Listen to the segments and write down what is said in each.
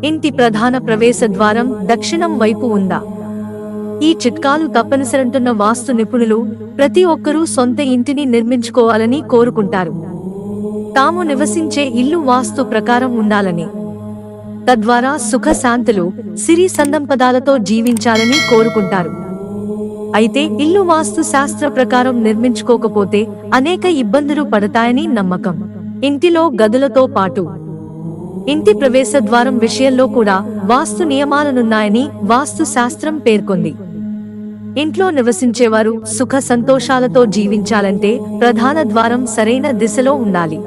ఇంటి ప్రధాన ప్రవేశ ద్వారం దక్షిణం వైపు ఉందా? ఈ చిట్కాలు తప్పనిసరంటున్న వాస్తు నిపుణులు ప్రతి ఒక్కరూ సొంత ఇంటిని నిర్మించుకోవాలని కోరుకుంటారు. తాము నివసించే ఇల్లు వాస్తు ప్రకారం ఉండాలని, తద్వారా సుఖ శాంతులు, సిరి సంపదలతో జీవించాలని కోరుకుంటారు. అయితే ఇల్లు వాస్తు శాస్త్ర ప్రకారం నిర్మించుకోకపోతే అనేక ఇబ్బందులు పడతాయని నమ్మకం. ఇంటిలో గదులతో పాటు ఇంటి ప్రవేశ ద్వారం విషయంలో కూడా వాస్తు నియమాలనున్నాయని వాస్తు శాస్త్రం పేర్కొంది. ఇంట్లో నివసించేవారు సుఖ సంతోషాలతో జీవించాలంటే ప్రధాన ద్వారం సరైన దిశలో ఉండాలి.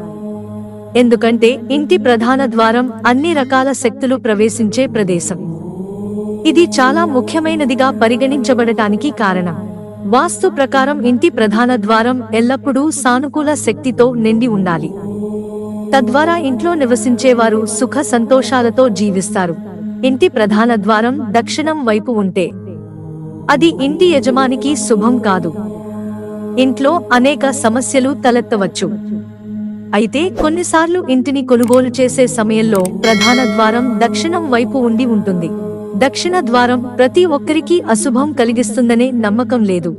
ఎందుకంటే ఇంటి ప్రధాన ద్వారం అన్ని రకాల శక్తులు ప్రవేశించే ప్రదేశం. ఇది చాలా ముఖ్యమైనదిగా పరిగణించబడటానికి కారణం. వాస్తు ప్రకారం ఇంటి ప్రధాన ద్వారం ఎల్లప్పుడూ సానుకూల శక్తితో నిండి ఉండాలి. తద్వారా ఇంట్లో నివసించేవారు సుఖ సంతోషాలతో జీవిస్తారు. ఇంటి ప్రధాన ద్వారం దక్షిణం వైపు ఉంటే అది ఇంటి యజమానికి శుభం కాదు. ఇంట్లో అనేక సమస్యలు తలెత్తవచ్చు. అయితే కొన్నిసార్లు ఇంటిని కొనుగోలు చేసే సమయంలో ప్రధాన ద్వారం దక్షిణం వైపు ఉండి ఉంటుంది. దక్షిణ ద్వారం ప్రతి ఒక్కరికి అశుభం కలిగిస్తుందనే నమ్మకం లేదు.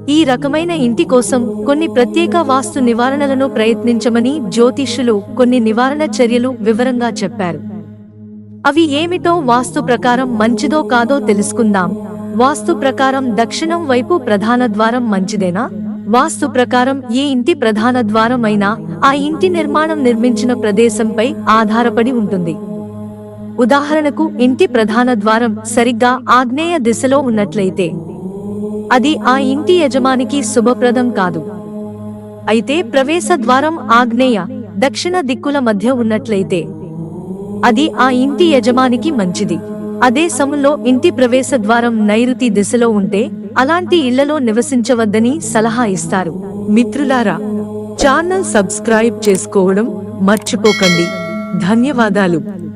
ఈ రకమైన ఇంటి కోసం కొన్ని ప్రత్యేక వాస్తు నివారణలను ప్రయత్నించమని జ్యోతిష్యులు కొన్ని నివారణ చర్యలు వివరంగా చెప్పారు. అవి ఏమిటో వాస్తు ప్రకారం మంచిదో కాదో తెలుసుకుందాం. వాస్తు ప్రకారం దక్షిణం వైపు ప్రధాన ద్వారం మంచిదేనా? వాస్తు ప్రకారం ఏ ఇంటి ప్రధాన ద్వారం అయినా ఆ ఇంటి నిర్మాణం నిర్మించిన ప్రదేశంపై ఆధారపడి ఉంటుంది. ఉదాహరణకు ఇంటి ప్రధాన ద్వారం సరిగ్గా ఆగ్నేయ దిశలో ఉన్నట్లయితే అది ఆ ఇంటి యజమానికి శుభప్రదం కాదు. అయితే ప్రవేశ ద్వారం ఆగ్నేయ, దక్షిణ దిక్కుల మధ్య ఉన్నట్లయితే అది ఆ ఇంటి యజమానికి మంచిది. అదే సమయంలో ఇంటి ప్రవేశ ద్వారం నైరుతి దిశలో ఉంటే అలాంటి ఇళ్లలో నివసించవద్దని సలహా ఇస్తారు. మిత్రులారా, ఛానల్ సబ్స్క్రైబ్ చేసుకోవడం మర్చిపోకండి. ధన్యవాదాలు.